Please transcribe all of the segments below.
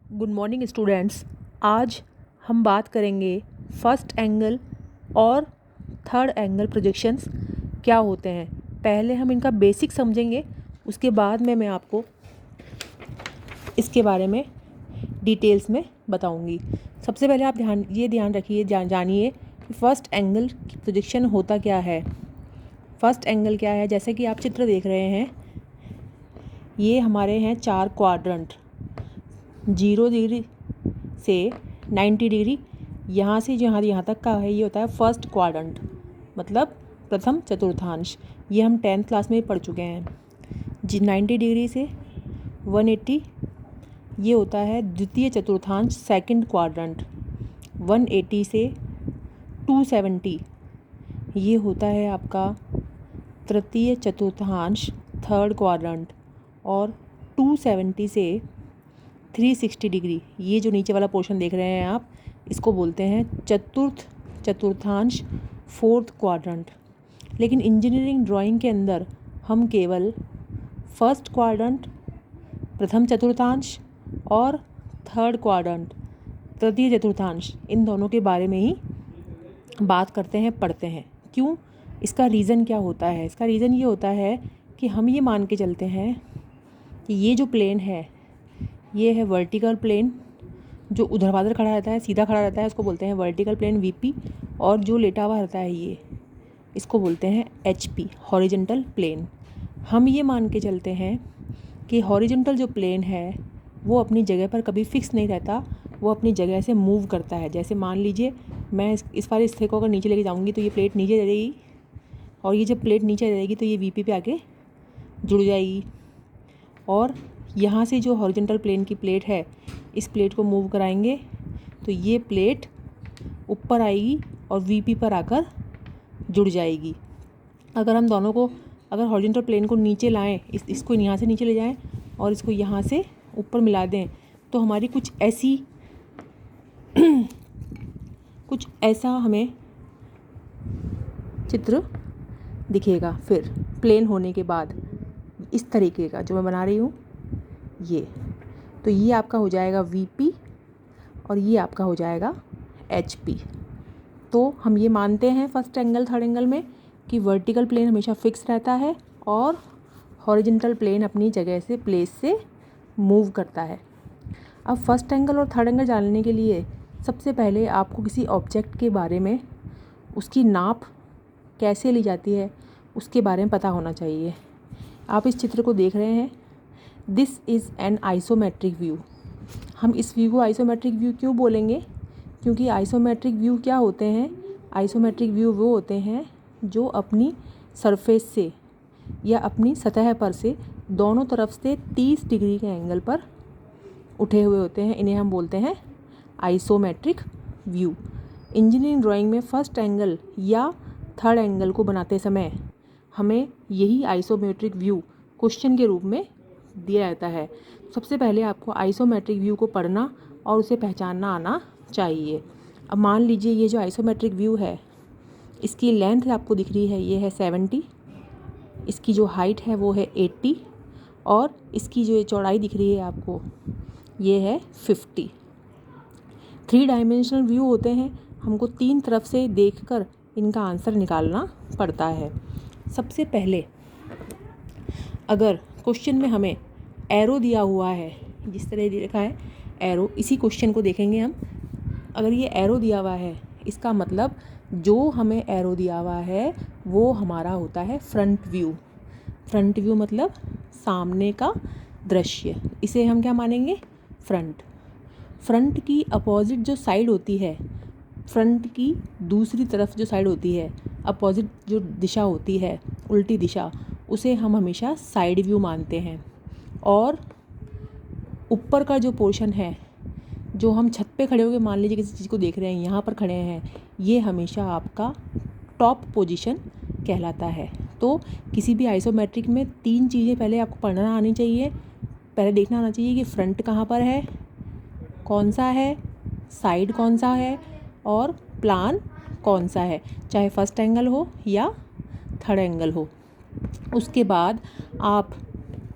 Good morning students. आज हम बात करेंगे फर्स्ट एंगल और थर्ड एंगल प्रोजेक्शंस क्या होते हैं। पहले हम इनका बेसिक समझेंगे, उसके बाद में मैं आपको इसके बारे में डिटेल्स में बताऊंगी। सबसे पहले आप ध्यान रखिए, जानिए कि फ़र्स्ट एंगल की प्रोजेक्शन होता क्या है। फर्स्ट एंगल क्या है? जैसे कि आप चित्र देख रहे हैं, ये हमारे हैं 4 क्वाड्रेंट, 0 डिग्री से 90 डिग्री, यहाँ से यहाँ तक का है, ये होता है फर्स्ट क्वाड्रेंट, मतलब प्रथम चतुर्थांश। ये हम 10th क्लास में पढ़ चुके हैं। 90 डिग्री से 180 ये होता है द्वितीय चतुर्थांश, सेकंड क्वाड्रेंट। 180 से 270 ये होता है आपका तृतीय चतुर्थांश, थर्ड क्वाड्रेंट। और 270 से 360 डिग्री, ये जो नीचे वाला पोर्शन देख रहे हैं आप, इसको बोलते हैं चतुर्थ चतुर्थांश, फोर्थ क्वाड्रेंट। लेकिन इंजीनियरिंग ड्राइंग के अंदर हम केवल फर्स्ट क्वाड्रेंट, प्रथम चतुर्थांश, और थर्ड क्वाड्रेंट, तृतीय चतुर्थांश, इन दोनों के बारे में ही बात करते हैं, पढ़ते हैं। क्यों? इसका रीज़न क्या होता है? इसका रीज़न ये होता है कि हम ये मान के चलते हैं कि ये जो प्लेन है, ये है वर्टिकल प्लेन, जो ऊर्ध्वाधर खड़ा रहता है, सीधा खड़ा रहता है, उसको बोलते हैं वर्टिकल प्लेन वीपी। और जो लेटा हुआ रहता है, ये इसको बोलते हैं एचपी, हॉरिजॉन्टल प्लेन। हम ये मान के चलते हैं कि हॉरिजॉन्टल जो प्लेन है वो अपनी जगह पर कभी फिक्स नहीं रहता, वो अपनी जगह से मूव करता है। जैसे मान लीजिए मैं इस वाले स्थिति को अगर नीचे लेके जाऊँगी तो ये प्लेट नीचे रहेगी, और ये जब प्लेट नीचे रहेगी तो ये वीपी पे आके जुड़ जाएगी। और यहाँ से जो हॉरिजॉन्टल प्लेन की प्लेट है, इस प्लेट को मूव कराएंगे तो ये प्लेट ऊपर आएगी और वीपी पर आकर जुड़ जाएगी। अगर हम दोनों को, अगर हॉरिजॉन्टल प्लेन को नीचे लाएं, इसको यहाँ से नीचे ले जाएं और इसको यहाँ से ऊपर मिला दें, तो हमारी कुछ ऐसा हमें चित्र दिखेगा। फिर प्लेन होने के बाद इस तरीके का जो मैं बना रही हूँ, ये तो ये आपका हो जाएगा वीपी और ये आपका हो जाएगा एचपी। तो हम ये मानते हैं फर्स्ट एंगल थर्ड एंगल में कि वर्टिकल प्लेन हमेशा फिक्स रहता है और हॉरिजॉन्टल प्लेन अपनी जगह से, प्लेस से मूव करता है। अब फर्स्ट एंगल और थर्ड एंगल जानने के लिए सबसे पहले आपको किसी ऑब्जेक्ट के बारे में, उसकी नाप कैसे ली जाती है, उसके बारे में पता होना चाहिए। आप इस चित्र को देख रहे हैं, this is an isometric view. हम इस व्यू को आइसोमेट्रिक व्यू क्यों बोलेंगे? क्योंकि आइसोमेट्रिक व्यू क्या होते हैं? आइसोमेट्रिक व्यू वो होते हैं जो अपनी सरफेस से या अपनी सतह पर से दोनों तरफ से 30 डिग्री के एंगल पर उठे हुए होते हैं। इन्हें हम बोलते हैं आइसोमेट्रिक व्यू। इंजीनियरिंग ड्राइंग में फर्स्ट एंगल या थर्ड एंगल को बनाते समय हमें यही आइसोमेट्रिक व्यू क्वेश्चन के रूप में दिया जाता है। सबसे पहले आपको आइसोमेट्रिक व्यू को पढ़ना और उसे पहचानना आना चाहिए। अब मान लीजिए ये जो आइसोमेट्रिक व्यू है, इसकी लेंथ आपको दिख रही है, ये है 70, इसकी जो हाइट है वो है 80, और इसकी जो चौड़ाई दिख रही है आपको, ये है 50। 3 डायमेंशनल व्यू होते हैं, हमको 3 तरफ से देखकर इनका आंसर निकालना पड़ता है। सबसे पहले अगर क्वेश्चन में हमें एरो दिया हुआ है, जिस तरह लिखा है एरो, इसी क्वेश्चन को देखेंगे हम। अगर ये एरो दिया हुआ है, इसका मतलब जो हमें एरो दिया हुआ है वो हमारा होता है फ्रंट व्यू। फ्रंट व्यू मतलब सामने का दृश्य, इसे हम क्या मानेंगे? फ्रंट। फ्रंट की अपोजिट जो साइड होती है, फ्रंट की दूसरी तरफ जो साइड होती है, अपोजिट जो दिशा होती है, उल्टी दिशा, उसे हम हमेशा साइड व्यू मानते हैं। और ऊपर का जो पोर्शन है, जो हम छत पे खड़े होकर मान लीजिए किसी चीज़ को देख रहे हैं, यहाँ पर खड़े हैं, ये हमेशा आपका टॉप पोजीशन कहलाता है। तो किसी भी आइसोमेट्रिक में 3 चीज़ें पहले आपको पढ़ना आनी चाहिए। पहले देखना आना चाहिए कि फ्रंट कहाँ पर है, कौन सा है, साइड कौन सा है, और प्लान कौन सा है, चाहे फर्स्ट एंगल हो या थर्ड एंगल हो। उसके बाद आप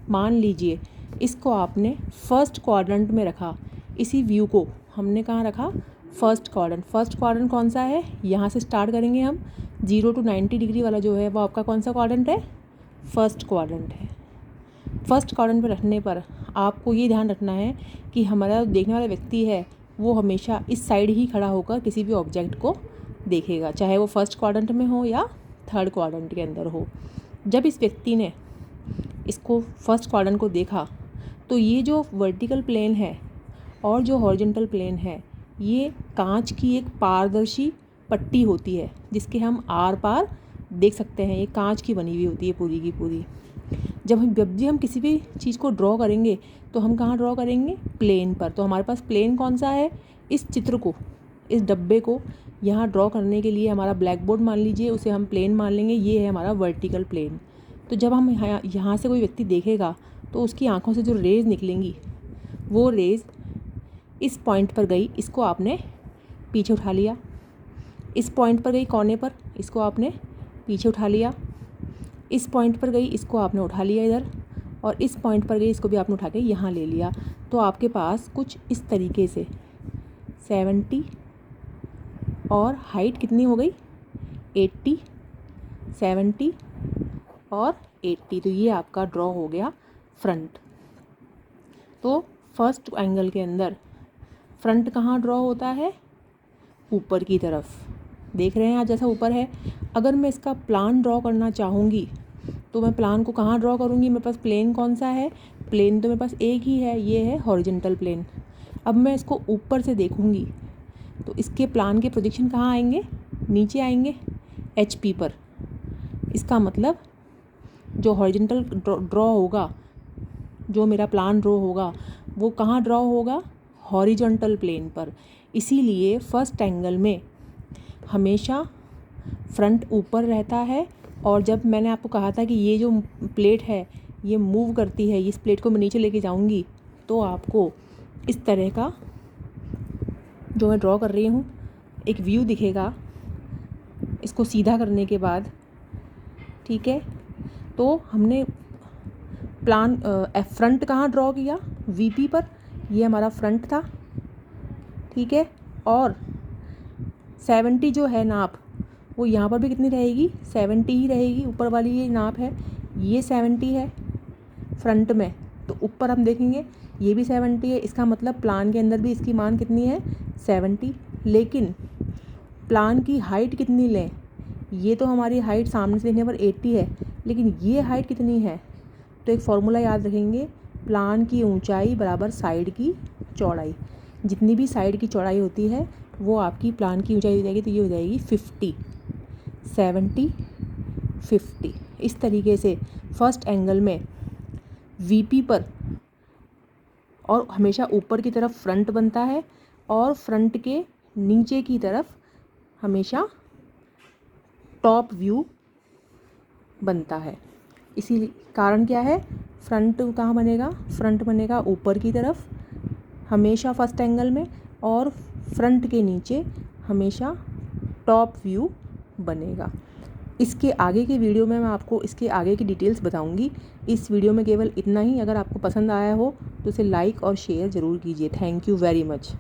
मान लीजिए इसको आपने फर्स्ट क्वाड्रेंट में रखा, इसी व्यू को हमने कहाँ रखा, फर्स्ट क्वाड्रेंट। फर्स्ट क्वाड्रेंट कौन सा है, यहाँ से स्टार्ट करेंगे हम, 0 to 90 डिग्री वाला जो है वो आपका कौन सा क्वाड्रेंट है, फर्स्ट क्वाड्रेंट है। फर्स्ट क्वाड्रेंट पर रखने पर आपको ये ध्यान रखना है कि हमारा देखने वाला व्यक्ति है वो हमेशा इस साइड ही खड़ा होकर किसी भी ऑब्जेक्ट को देखेगा, चाहे वो फर्स्ट क्वाड्रेंट में हो या थर्ड क्वाड्रेंट के अंदर हो। जब इस व्यक्ति ने इसको फर्स्ट क्वाड्रेंट को देखा तो ये जो वर्टिकल प्लेन है और जो हॉरिजॉन्टल प्लेन है ये कांच की एक पारदर्शी पट्टी होती है जिसके हम आर पार देख सकते हैं। ये कांच की बनी हुई होती है पूरी की पूरी। जब भी हम किसी भी चीज़ को ड्रॉ करेंगे तो हम कहाँ ड्रॉ करेंगे, प्लेन पर। तो हमारे पास प्लेन कौन सा है, इस चित्र को, इस डब्बे को यहाँ ड्रॉ करने के लिए हमारा ब्लैक बोर्ड मान लीजिए, उसे हम प्लेन मान लेंगे, ये है हमारा वर्टिकल प्लेन। तो जब हम यहाँ से कोई व्यक्ति देखेगा तो उसकी आँखों से जो रेज़ निकलेंगी वो रेज़ इस पॉइंट पर गई, इसको आपने पीछे उठा लिया। इस पॉइंट पर गई कोने पर, इसको आपने पीछे उठा लिया। इस पॉइंट पर गई, इसको आपने उठा लिया इधर, और इस पॉइंट पर गई, इसको भी आपने उठा के यहाँ ले लिया। तो आपके पास कुछ इस तरीके से 70 और हाइट कितनी हो गई, 80, 70 और 80। तो ये आपका ड्रॉ हो गया फ्रंट। तो फर्स्ट एंगल के अंदर फ्रंट कहाँ ड्रॉ होता है, ऊपर की तरफ। देख रहे हैं आप, जैसा ऊपर है। अगर मैं इसका प्लान ड्रॉ करना चाहूँगी तो मैं प्लान को कहाँ ड्रॉ करूँगी, मेरे पास प्लेन कौन सा है, प्लेन तो मेरे पास एक ही है, ये है हॉरिजॉन्टल प्लेन। अब मैं इसको ऊपर से देखूँगी तो इसके प्लान के प्रोजेक्शन कहाँ आएंगे, नीचे आएंगे, HP पर। इसका मतलब जो हॉरिजॉन्टल ड्रॉ होगा, जो मेरा प्लान ड्रॉ होगा वो कहाँ ड्रॉ होगा, हॉरिजॉन्टल प्लेन पर। इसीलिए फर्स्ट एंगल में हमेशा फ्रंट ऊपर रहता है। और जब मैंने आपको कहा था कि ये जो प्लेट है ये मूव करती है, इस प्लेट को मैं नीचे लेके जाऊंगी तो आपको इस तरह का जो मैं ड्रॉ कर रही हूँ एक व्यू दिखेगा, इसको सीधा करने के बाद। ठीक है, तो हमने प्लान फ्रंट कहाँ ड्रॉ किया, VP पर, ये हमारा फ्रंट था। ठीक है, और 70 जो है नाप वो यहाँ पर भी कितनी रहेगी, 70 ही रहेगी। ऊपर वाली ये नाप है, ये 70 है फ्रंट में, तो ऊपर हम देखेंगे ये भी 70 है। इसका मतलब प्लान के अंदर भी इसकी मान कितनी है, 70। लेकिन प्लान की हाइट कितनी लें, ये तो हमारी हाइट सामने से देखने पर 80 है, लेकिन ये हाइट कितनी है। तो एक फॉर्मूला याद रखेंगे, प्लान की ऊंचाई बराबर साइड की चौड़ाई। जितनी भी साइड की चौड़ाई होती है वो आपकी प्लान की ऊंचाई हो जाएगी। तो ये हो जाएगी 50, 70, 50। इस तरीके से फर्स्ट एंगल में VP पर और हमेशा ऊपर की तरफ फ्रंट बनता है और फ्रंट के नीचे की तरफ हमेशा टॉप व्यू बनता है। इसी कारण क्या है, फ्रंट कहाँ बनेगा, फ्रंट बनेगा ऊपर की तरफ हमेशा फर्स्ट एंगल में, और फ्रंट के नीचे हमेशा टॉप व्यू बनेगा। इसके आगे के वीडियो में मैं आपको इसके आगे की डिटेल्स बताऊंगी। इस वीडियो में केवल इतना ही। अगर आपको पसंद आया हो तो इसे लाइक और शेयर ज़रूर कीजिए। Thank you very much.